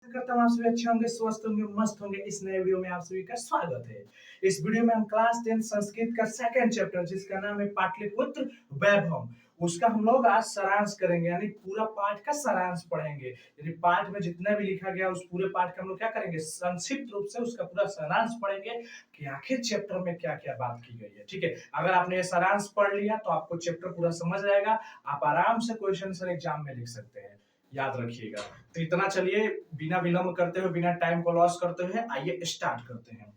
आशा करता हूँ आप सभी अच्छे होंगे, स्वस्थ होंगे, मस्त होंगे। इस नए वीडियो में आप सभी का स्वागत है। इस वीडियो में हम क्लास 10 संस्कृत का सेकंड चैप्टर जिसका नाम है पाटलिपुत्र वैभव, उसका हम लोग आज सारांश करेंगे, यानी पूरा पाठ का सारांश पढ़ेंगे। यानी पाठ में जितना भी लिखा गया उस पूरे पाठ का हम लोग क्या करेंगे, संक्षिप्त रूप से उसका पूरा सारांश पढ़ेंगे कि आखिर चैप्टर में क्या क्या बात की गई है। ठीक है, अगर आपने ये सारांश पढ़ लिया तो आपको चैप्टर पूरा समझ आएगा, आप आराम से क्वेश्चन आंसर एग्जाम में लिख सकते हैं। याद रखिएगा। तो इतना, चलिए बिना विलंब करते हुए, बिना टाइम को लॉस करते हुए आइए स्टार्ट करते हैं।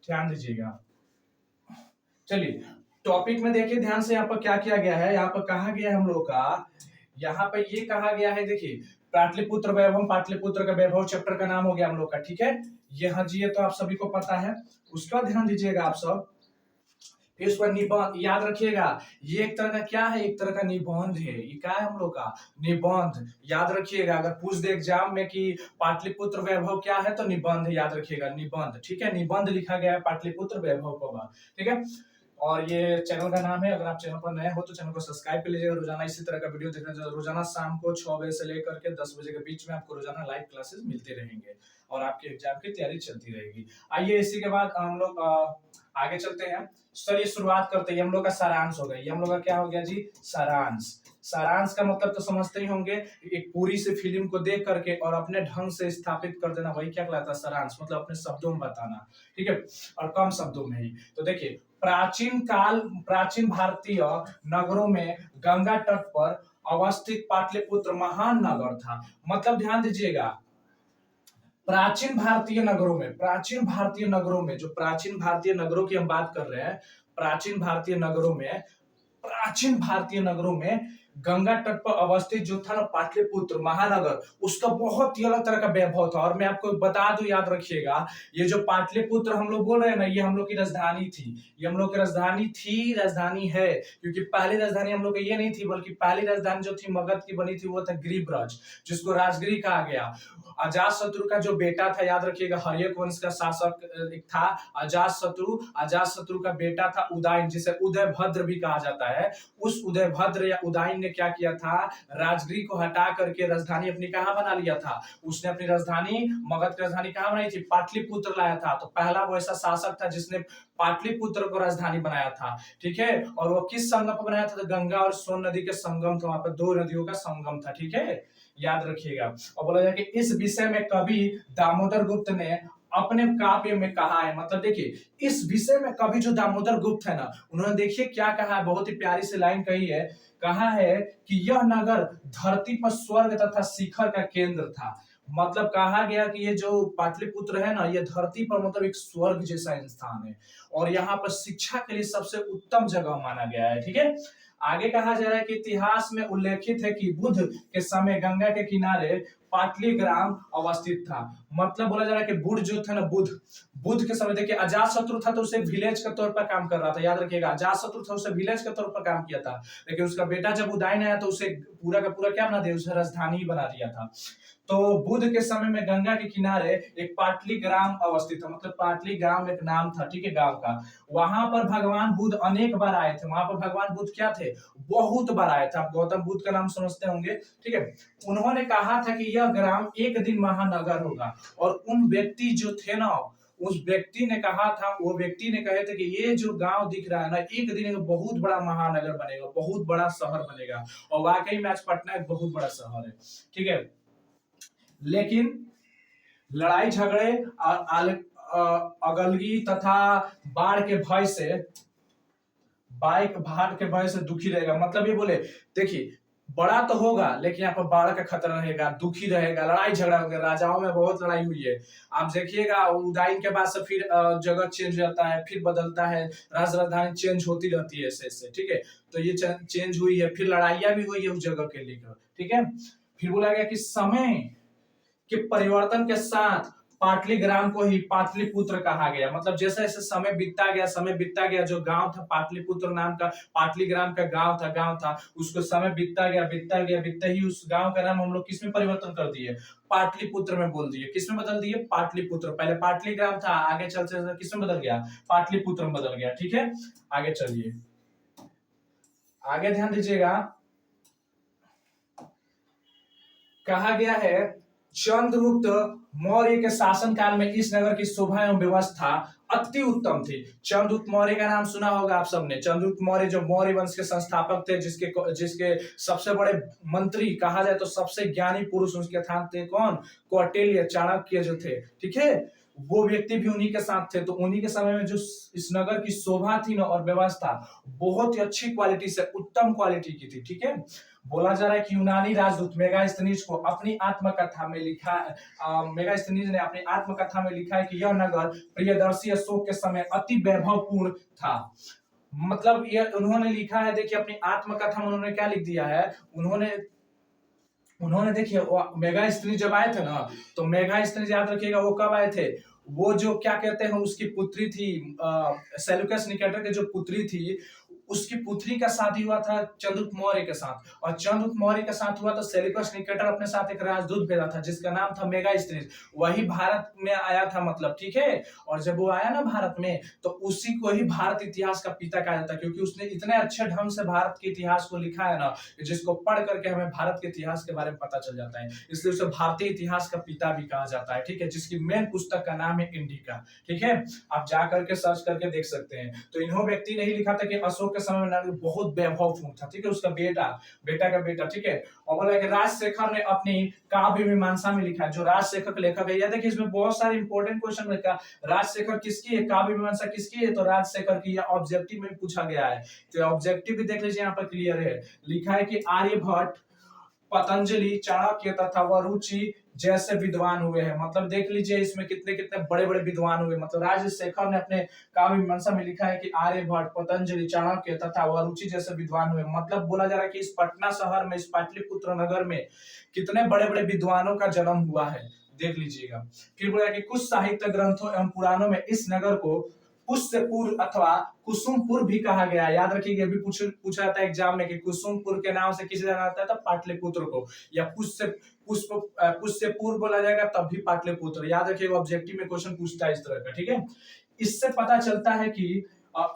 ध्यान दीजिएगा। चलिए टॉपिक में देखिए ध्यान से, यहाँ पर क्या किया गया है, यहाँ पर कहा गया है हम लोग का, यहाँ पर ये कहा गया है, देखिए पाटलिपुत्र वैभव, पाटलिपुत्र का वैभव चैप्टर का नाम हो गया हम लोग का। ठीक है, यहाँ जी ये तो आप सभी को पता है। उसका ध्यान दीजिएगा आप सब। फिर उसका निबंध याद रखिएगा, ये एक तरह का क्या है, एक तरह का निबंध है। ये क्या है हम लोग का, निबंध। याद रखिएगा, अगर पूछ दे एग्जाम में कि पाटलिपुत्र वैभव क्या है तो निबंध याद रखिएगा, निबंध। ठीक है, निबंध लिखा गया है पाटलिपुत्र वैभव का। ठीक है, और ये चैनल का नाम है, अगर आप चैनल पर नए हो तो चैनल को सब्सक्राइब कर लीजिएगा। रोजाना इसी तरह का वीडियो देखना चाहिए। रोजाना शाम को 6 बजे से लेकर के 10 बजे के बीच में आपको रोजाना लाइव क्लासेस मिलते रहेंगे और आपके एग्जाम की तैयारी चलती रहेगी। आइए इसी के बाद हम लोग आगे चलते हैं। चलिए शुरुआत करते हैं। हम लोग का सारांश हो गया। ये हम लोग का क्या हो गया जी, सारांश। सारांश का मतलब तो समझते ही होंगे, एक पूरी से फिल्म को देख करके और अपने ढंग से स्थापित कर देना, वही क्या कहलाता है, सारांश। मतलब अपने शब्दों में बताना। ठीक है, और कम शब्दों में ही। तो देखिए, प्राचीन भारतीय नगरों में गंगा तट पर अवस्थित पाटलिपुत्र महान नगर था। मतलब ध्यान दीजिएगा, प्राचीन भारतीय नगरों में जो प्राचीन भारतीय नगरों की हम बात कर रहे हैं, प्राचीन भारतीय नगरों में गंगा तट पर अवस्थित जो था ना पाटलिपुत्र महानगर, उसका बहुत ही अलग तरह का वैभव था। और मैं आपको बता दूं, याद रखिएगा, ये जो पाटलिपुत्र हम लोग बोल रहे हैं ना, ये हम लोग की राजधानी थी। ये हम लोग की राजधानी है, क्योंकि पहली राजधानी हम लोग की ये नहीं थी, बल्कि पहली राजधानी जो थी मगध की बनी थी वो था गिरिब्रज, जिसको राजगिरी कहा गया। अजातशत्रु का जो बेटा था, याद रखिएगा, हर्यक वंश का शासक एक था अजातशत्रु का बेटा था उदयन, जिसे उदयभद्र भी कहा जाता है। उस उदयभद्र या उदयन ने क्या किया था, राजगिरी को हटा करके राजधानी अपनी कहां बना लिया था, उसने अपनी राजधानी, मगध की राजधानी कहां बनाई थी, पाटलिपुत्र लाया था। तो पहला वो ऐसा शासक था जिसने पाटलिपुत्र को राजधानी बनाया था। ठीक है, और वो किस संगम पर बनाया था, तो गंगा और सोन नदी के संगम था, वहां पर दो नदियों का संगम था। ठीक है, याद रखिएगा। और बोला जाए कि इस विषय में कवि दामोदर गुप्त ने अपने काव्य में कहा है। मतलब देखिए, इस विषय में कवि जो दामोदर गुप्त है ना, उन्होंने देखिए क्या कहा है, बहुत ही प्यारी सी लाइन कही है। कहा है कि यह नगर धरती पर स्वर्ग तथा शिखर का केंद्र था। मतलब कहा गया कि ये जो पाटलिपुत्र है ना, ये धरती पर मतलब एक स्वर्ग जैसा स्थान है, और यहाँ पर शिक्षा के लिए सबसे उत्तम जगह माना गया है। ठीक है, आगे कहा जा रहा है कि इतिहास में उल्लेखित है कि बुद्ध के समय गंगा के किनारे पाटली ग्राम अवस्थित था। मतलब बोला जा रहा है कि बुद्ध जो था ना, बुद्ध के समय, देखिए अजातशत्रु था तो उसे विलेज के तौर पर काम कर रहा था। याद रखिएगा, अजातशत्रु था, उसे विलेज के तौर पर काम किया था। लेकिन उसका बेटा जब उदयन आया तो उसे पूरा का पूरा क्या बना दिया, उसे राजधानी बना दिया था। तो बुद्ध के समय में गंगा के किनारे एक पाटली ग्राम अवस्थित था। मतलब पाटली ग्राम एक नाम था, ठीक है, गांव का। वहां पर भगवान बुद्ध अनेक बार आए थे। वहां पर भगवान बुद्ध क्या थे, बहुत बार आए थे। आप गौतम बुद्ध का नाम समझते होंगे। ठीक है, उन्होंने कहा था कि यह ग्राम एक दिन महानगर होगा। और उन व्यक्ति जो थे ना, उस व्यक्ति ने कहा था, वो व्यक्ति ने कहे थे कि ये जो गांव दिख रहा है ना, एक दिन एक बहुत बड़ा महानगर बनेगा, बहुत बड़ा शहर बनेगा। और वाकई में आज पटना एक बहुत बड़ा शहर है। ठीक है, लेकिन लड़ाई झगड़े और अगलगी तथा बाढ़ के भय से दुखी रहेगा। मतलब ये बोले, देखिए बड़ा तो होगा लेकिन यहाँ पर बाढ़ का खतरा रहेगा, दुखी रहेगा, लड़ाई झगड़ा होगा। राजाओं में बहुत लड़ाई हुई है। आप देखिएगा, उदयन के बाद से फिर जगह चेंज हो जाता है, फिर बदलता है, राजधानी चेंज होती रहती है ऐसे ऐसे। ठीक है, तो ये चेंज हुई है, फिर लड़ाइयां भी हुई है उस जगह के लेकर। ठीक है, फिर बोला गया कि समय के परिवर्तन के साथ पाटली ग्राम को ही पाटलिपुत्र कहा गया। मतलब जैसे जैसे समय बीतता गया, जो गांव था पाटलिपुत्र नाम का, पाटली ग्राम का गांव था, उसको समय बीतता ही उस गांव का नाम हम लोग किसमें परिवर्तन कर दिए, पाटलिपुत्र में बोल दिए। किसमें बदल दिए, पाटलिपुत्र। पहले पाटली ग्राम था, आगे चलते चलते किसमें बदल गया, पाटलिपुत्र में बदल गया। ठीक है, आगे चलिए, आगे ध्यान दीजिएगा। कहा गया है चंद्रगुप्त मौर्य के शासन काल में इस नगर की शोभा एवं व्यवस्था अति उत्तम थी। चंद्रगुप्त मौर्य का नाम सुना होगा आप सबने। चंद्रगुप्त मौर्य जो मौर्य वंश के संस्थापक थे, जिसके जिसके सबसे बड़े मंत्री कहा जाए तो सबसे ज्ञानी पुरुष उनके स्थान थे कौन? कौटिल्य, चाणक्य जो थे, ठीक है, वो व्यक्ति भी उन्हीं के साथ थे। तो उन्हीं के समय में जो इस नगर की शोभा थी ना और व्यवस्था बहुत ही अच्छी क्वालिटी से, उत्तम क्वालिटी की थी, ठीक है। बोला जा रहा है कि यूनानी राजदूत मेगास्थनीज को अपनी आत्मकथा में लिखा, मेगास्थनीज ने अपनी आत्मकथा में लिखा है कि यह नगर प्रियदर्शी अशोक के समय अति वैभवपूर्ण था। मतलब ये उन्होंने लिखा है, देखिए अपनी आत्मकथा में उन्होंने क्या लिख दिया है, उन्होंने उन्होंने देखिए मेगास्थनी जब आए थे ना, तो मेगास्थनी याद रखिएगा वो कब आए थे, वो जो क्या कहते हैं उसकी पुत्री थी, सेल्यूकस निकेटर की जो पुत्री थी, उसकी पुत्री का शादी हुआ था चंद्रगुप्त मौर्य के साथ, और चंद्रगुप्त मौर्य के साथ हुआ तो सेल्यूकस निकेटर अपने साथ एक राजदूत भेजा था जिसका नाम था मेगास्थनीज। वही भारत में आया था, मतलब, ठीक है। और जब वो आया ना भारत में, तो उसी को ही भारत इतिहास का पिता कहा जाता है, क्योंकि उसने इतने अच्छे ढंग से भारत के इतिहास को लिखा है ना, जिसको पढ़ करके हमें भारत के इतिहास के बारे में पता चल जाता है। इसलिए उसे भारतीय इतिहास का पिता भी कहा जाता है, ठीक है, जिसकी मेन पुस्तक का नाम है इंडिका, ठीक है। आप जा करके सर्च करके देख सकते हैं। तो इन्हों व्यक्ति ने ही लिखा था कि अशोक के समय में बहुत वैभवपूर्ण था, ठीक है, उसका बेटा का बेटा, ठीक है। और बोला कि राजशेखर ने अपनी काव्य मीमांसा में लिखा है, जो राजशेखर लेखक है, यह देखिए इसमें बहुत सारे इंपॉर्टेंट क्वेश्चन लिखा, राजशेखर किसकी है, काव्य मीमांसा किसकी है, तो राजशेखर की। यह ऑब्जेक्टिव में पूछा गया है, तो ऑब्जेक्टिव भी देख लीजिए, यहाँ पर क्लियर है, लिखा है कि आर्यभट्ट, पतंजलि, चाणक्य तथा वरुचि जैसे विद्वान हुए हैं। मतलब देख लीजिए इसमें कितने कितने बड़े बड़े विद्वान हुए। मतलब राजशेखर ने अपने काव्य मीमांसा में लिखा है कि आर्यभट्ट, पतंजलि, चाणक्य तथा वरुचि जैसे विद्वान हुए। मतलब बोला जा रहा है कि इस पटना शहर में, इस पाटलिपुत्र नगर में कितने बड़े बड़े विद्वानों का जन्म हुआ है, देख लीजिएगा। फिर बोला कि कुछ साहित्य ग्रंथों एवं पुराणों में इस नगर को पुष्यपुर अथवा कुसुमपुर भी कहा गया है। याद रखिएगा, भी पूछा जाता है एग्जाम में कि कुसुमपुर के नाम से किसे जाना जाता है, तब पाटलिपुत्र को, या पुष्यपुर बोला जाएगा तब भी पाटलिपुत्र। याद रखिएगा, ऑब्जेक्टिव में क्वेश्चन पूछता है इस तरह का, ठीक है। इससे पता चलता है कि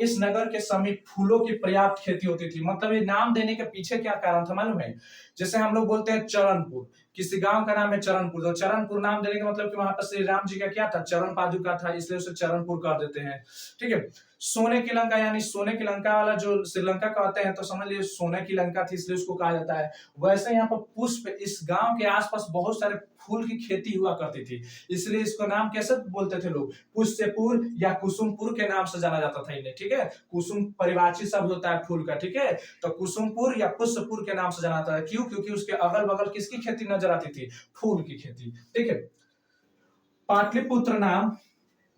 इस नगर के समीप फूलों की पर्याप्त खेती होती थी। मतलब ये नाम देने के पीछे क्या कारण था मालूम है? जैसे हम लोग बोलते हैं चरणपुर, किसी गांव का नाम है चरणपुर, तो चरणपुर नाम देने का मतलब कि वहां पर श्री राम जी का क्या था, चरण पादुका था, इसलिए उसे चरणपुर कर देते हैं, ठीक है। सोने की लंका, यानी सोने की लंका वाला जो श्रीलंका कहते हैं, तो समझ लीजिए सोने की लंका थी, इसलिए उसको कहा जाता है। वैसे यहाँ पर पुष्प, इस गांव के आसपास बहुत सारे फूल की खेती हुआ करती थी, इसलिए इसको नाम कैसे बोलते थे लोग, पुष्यपुर या कुसुमपुर के नाम से जाना जाता था इन्हें, ठीक है। कुसुम परिवाची शब्द होता है फूल का, ठीक है। तो कुसुमपुर या पुष्यपुर के नाम से जाना जाता है, क्यों? क्योंकि उसके अगल बगल किसकी खेती नजर आती थी, फूल की खेती, ठीक है। पाटलिपुत्र नाम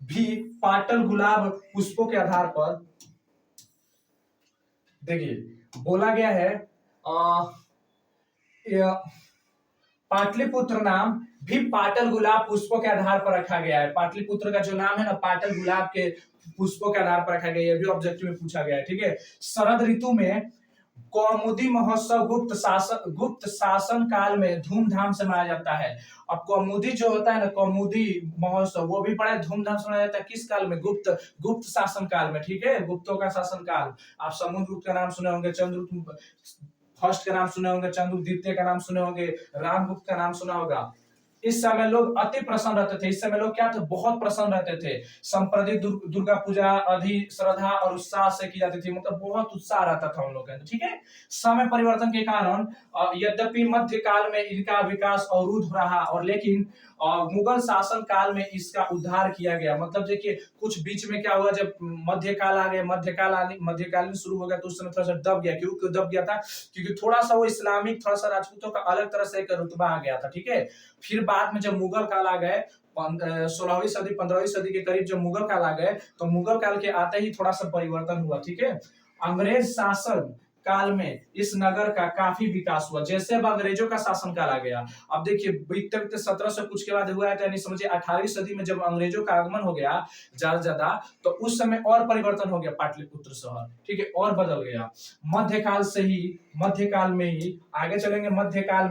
भी पाटल गुलाब पुष्पों के आधार पर, देखिए बोला गया है, पाटलिपुत्र नाम भी पाटल गुलाब पुष्पों के आधार पर रखा गया है। पाटलिपुत्र का जो नाम है ना, पाटल गुलाब के पुष्पों के आधार पर रखा गया है, ये भी ऑब्जेक्टिव में पूछा गया है, ठीक है। शरद ऋतु में कौमुदी महोत्सव गुप्त शासन काल में धूमधाम से मनाया जाता है। अब कौमुदी जो होता है ना, कौमुदी महोत्सव, वो भी बड़ा धूमधाम से मनाया जाता है, किस काल में, गुप्त शासन काल में, ठीक है, गुप्तों का शासन काल। आप समुद्रगुप्त का नाम सुने होंगे, चंद्रगुप्त फर्स्ट का नाम सुने होंगे, चंद्रगुप्त द्वितीय का नाम सुने होंगे, रामगुप्त का नाम सुना होगा। इस समय लोग अति प्रसन्न रहते थे। इस समय लोग क्या थे, बहुत प्रसन्न रहते थे। संप्रदाय दुर्गा पूजा अधिक श्रद्धा और उत्साह से की जाती थी, मतलब बहुत उत्साह रहता था उन लोगों के अंदर, ठीक है। समय परिवर्तन के कारण यद्यपि मध्य काल में इनका विकास अवरुद्ध रहा, और लेकिन मुगल शासन काल में इसका उद्धार किया गया। मतलब देखिए कुछ बीच में क्या हुआ, जब मध्यकाल आ गया, मध्यकालीन शुरू हो गया, तो उस समय थोड़ा सा दब गया। क्यों दब गया था? क्योंकि थोड़ा सा वो इस्लामिक, थोड़ा सा राजपूतों का अलग तरह से एक रुतबा आ गया था, ठीक है। फिर बाद में जब मुगल काल आ गए, 16वीं सदी 15वीं सदी के करीब जब मुगल काल आ गए, तो मुगल काल के आते ही थोड़ा सा परिवर्तन हुआ, ठीक है। अंग्रेज शासन काल में इस नगर का काफी विकास हुआ। जैसे अब अंग्रेजों का शासन काल आ गया, अब देखिए बीतते बीतते 1700 कुछ के बाद हुआ है, तो यानी समझिए 18वीं सदी में जब अंग्रेजों का आगमन हो गया ज्यादा, तो उस समय और परिवर्तन हो गया पाटलिपुत्र शहर, ठीक है, और बदल गया। मध्यकाल में ही आगे चलेंगे, मध्यकाल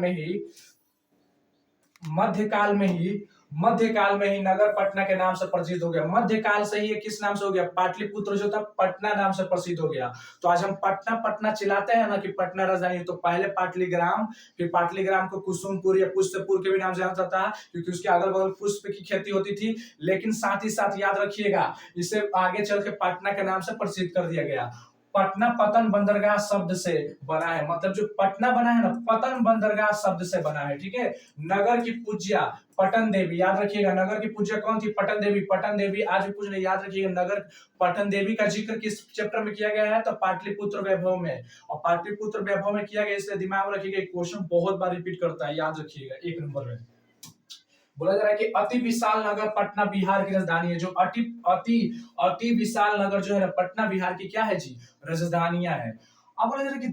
में ही मध्यकाल में ही नगर पटना के नाम से प्रसिद्ध हो गया। मध्यकाल से ही ये किस नाम से हो गया, पाटलिपुत्र जो था पटना नाम से प्रसिद्ध हो गया। तो आज हम पटना पटना चिल्लाते हैं ना कि पटना राजधानी, तो पहले पाटलिग्राम, फिर पाटलिग्राम को कुसुमपुर या पुष्पपुर के भी नाम से जाना जाता था क्योंकि उसके अगल बगल पुष्प की खेती होती थी। लेकिन साथ ही साथ याद रखिएगा, इसे आगे चल के पटना के नाम से प्रसिद्ध कर दिया गया। पटना पतन बंदरगाह शब्द से बना है, मतलब जो पटना बना है ना, पतन बंदरगाह शब्द से बना है, ठीक है। नगर की पूज्या पटन देवी, याद रखिएगा, नगर की पूज्या कौन थी, पटन देवी। पटन देवी आज भी पूछ रहे, याद रखिएगा, नगर पटन देवी का जिक्र किस चैप्टर में किया गया है, तो पाटलिपुत्र वैभव में। और पाटलिपुत्र वैभव में किया गया, इसलिए दिमाग में रखिएगा, क्वेश्चन बहुत बार रिपीट करता है, याद रखिएगा। एक नंबर में बोला जा रहा है कि अति विशाल नगर पटना बिहार की राजधानी है। जो अति अति अति विशाल नगर जो है ना, पटना बिहार की क्या है जी, राजधानियां है। अब बोला जा रहा है कि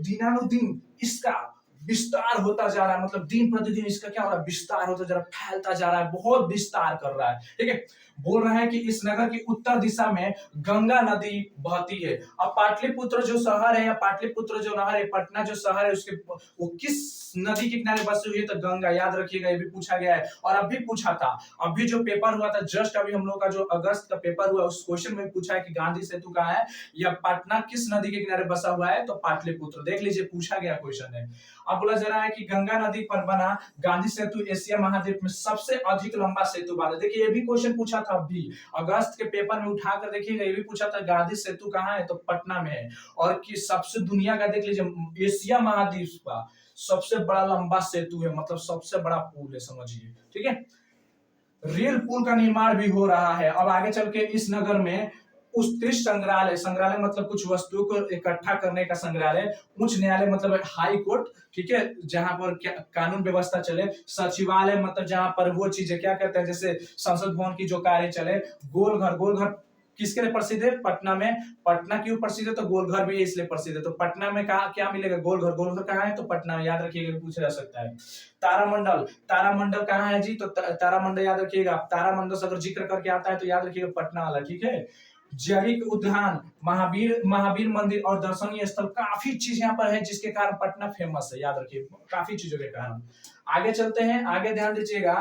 दिनानुदिन इसका विस्तार होता जा रहा है, मतलब दिन प्रतिदिन इसका क्या हो रहा है, विस्तार होता जा रहा है, फैलता जा रहा है, बहुत विस्तार कर रहा है, ठीक है। बोल रहे हैं कि इस नगर की उत्तर दिशा में गंगा नदी बहती है। अब पाटलिपुत्र जो शहर है या पाटलिपुत्र जो नहर है, पटना जो शहर है, उसके वो किस नदी के किनारे बसी हुई है, तो गंगा, याद रखिएगा, ये भी पूछा गया है। और अभी पूछा था, अभी जो पेपर हुआ था, जस्ट अभी हम लोग का जो अगस्त का पेपर हुआ, उस क्वेश्चन में पूछा है कि गांधी सेतु कहाँ है या पटना किस नदी के किनारे बसा हुआ है, तो पाटलिपुत्र, देख लीजिए, पूछा गया क्वेश्चन है। अब बोला जा रहा है कि गंगा नदी पर बना गांधी सेतु एशिया महाद्वीप में सबसे अधिक लंबा सेतु बना। देखिए ये भी क्वेश्चन पूछा था अभी अगस्त के पेपर में, उठाकर देखिएगा, ये भी पूछा था गांधी सेतु कहाँ है, तो पटना में है। और कि सबसे दुनिया का देख लीजिए, एशिया महाद्वीप का सबसे बड़ा लंबा सेतु है, मतलब सबसे बड़ा पुल है, समझिए, ठीक है। रेल पुल का निर्माण भी हो रहा है। अब आगे चल के इस नगर में उत्कृष्ट संग्रहालय, संग्रहालय मतलब कुछ वस्तुओं को इकट्ठा करने का संग्रहालय, उच्च न्यायालय मतलब हाई कोर्ट, ठीक है, जहां पर कानून व्यवस्था चले, सचिवालय मतलब जहां पर वो चीजें क्या कहते हैं, जैसे संसद भवन की जो कार्य चले, गोलघर, गोलघर किसके लिए प्रसिद्ध है, पटना में। पटना क्यों प्रसिद्ध है, तो गोलघर भी इसलिए प्रसिद्ध है। तो पटना में कहा क्या मिलेगा, गोलघर, गोलघर कहाँ है, तो पटना में, याद रखिएगा, पूछा जा सकता है। तारामंडल, तारामंडल कहाँ है जी, तो तारामंडल याद रखिएगा, तारामंडल से अगर जिक्र करके आता है तो याद रखिएगा पटना वाला, ठीक है। जैविक उद्यान, महावीर महावीर मंदिर और दर्शनीय स्थल, काफी चीज यहाँ पर है जिसके कारण पटना फेमस है, याद रखिए, काफी चीजों के कारण। आगे चलते हैं, आगे ध्यान दीजिएगा,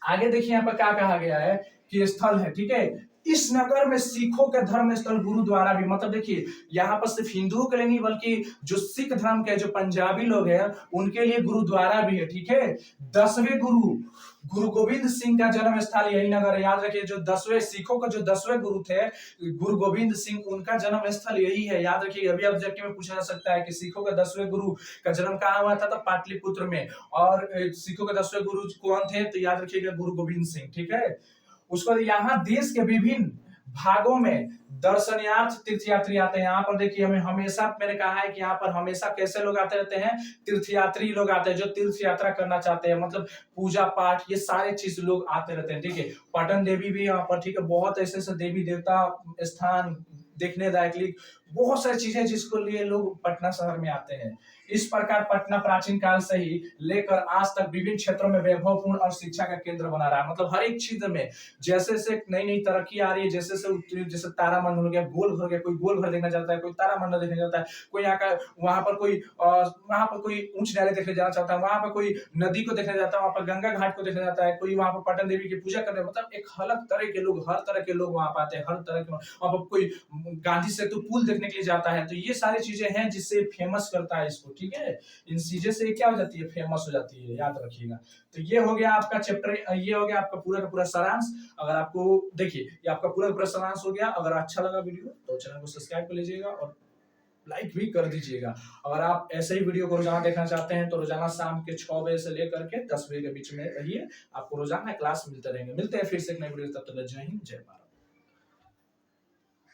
आगे देखिए यहाँ पर क्या कहा गया है कि स्थल है, ठीक है। इस नगर में सिखों के धर्म स्थल गुरुद्वारा भी, मतलब देखिए यहाँ पर सिर्फ हिंदुओं के लिए नहीं बल्कि जो सिख धर्म के जो पंजाबी लोग हैं उनके लिए गुरुद्वारा भी है, ठीक है। 10वें गुरु गुरु गोविंद सिंह का जन्म स्थल यही नगर है, याद रखिए, जो 10वें सिखों का जो 10वें गुरु थे गुरु गोविंद सिंह, उनका जन्म स्थल यही है, याद रखिए। अभी ऑब्जेक्टिव में पूछा जा सकता है कि सिखों का 10वें गुरु का जन्म कहाँ हुआ था, तो पाटलिपुत्र में। और सिखों के 10वें गुरु कौन थे, तो याद रखिएगा गुरु गोविंद सिंह, ठीक है। उसके बाद यहाँ देश के विभिन्न भागों में दर्शनार्थ तीर्थयात्री आते हैं। यहाँ पर देखिए, हमें हमेशा मैंने कहा है कि यहाँ पर हमेशा कैसे लोग आते रहते हैं, तीर्थयात्री लोग आते हैं जो तीर्थ यात्रा करना चाहते हैं, मतलब पूजा पाठ ये सारे चीज लोग आते रहते हैं, ठीक है। पटन देवी भी यहाँ पर, ठीक है, बहुत ऐसे ऐसे देवी देवता स्थान देखने लायक, बहुत सारी चीजें जिसको लिए लोग पटना शहर में आते हैं। इस प्रकार पटना प्राचीन काल से ही लेकर आज तक विभिन्न क्षेत्रों में वैभवपूर्ण और शिक्षा का केंद्र बना रहा है, मतलब हर एक चीज में जैसे जैसे नई नई तरक्की आ रही है, जैसे तारामंडल हो गया, गोलघर हो गया, कोई गोलघर देखना चाहता है, कोई तारामंडल देखना चाहता है, कोई यहाँ का वहां पर कोई उच्च न्यायालय देखने जाना चाहता है, वहां पर कोई नदी को देखना चाहता है, वहां पर गंगा घाट को देखना चाहता है, कोई वहां पर पटन देवी की पूजा करने, मतलब एक अलग तरह के लोग, हर तरह के लोग वहां पर आते हैं, हर तरह के। वहां पर कोई गांधी सेतु पुल देखने के लिए जाता है, तो ये सारी चीजें हैं जिससे फेमस करता है इसको, ठीक है। इन चीजें से क्या हो जाती है, फेमस हो जाती है, याद रखिएगा। तो ये हो गया आपका चैप्टर, ये हो गया आपका पूरा का पूरा सारांश। अगर आपको देखिए ये आपका पूरा का पूरा सारांश हो गया। अगर अच्छा लगा वीडियो तो चैनल को सब्सक्राइब कर लीजिएगा और लाइक भी कर दीजिएगा। अगर आप ऐसे ही वीडियो को रोजाना देखना चाहते हैं तो रोजाना शाम के 6 बजे से लेकर के 10 बजे के बीच में रहिए, आपको रोजाना क्लास मिलते रहेंगे। मिलते हैं फिर से एक नई वीडियो, तब तक जय हिंद, जय भारत।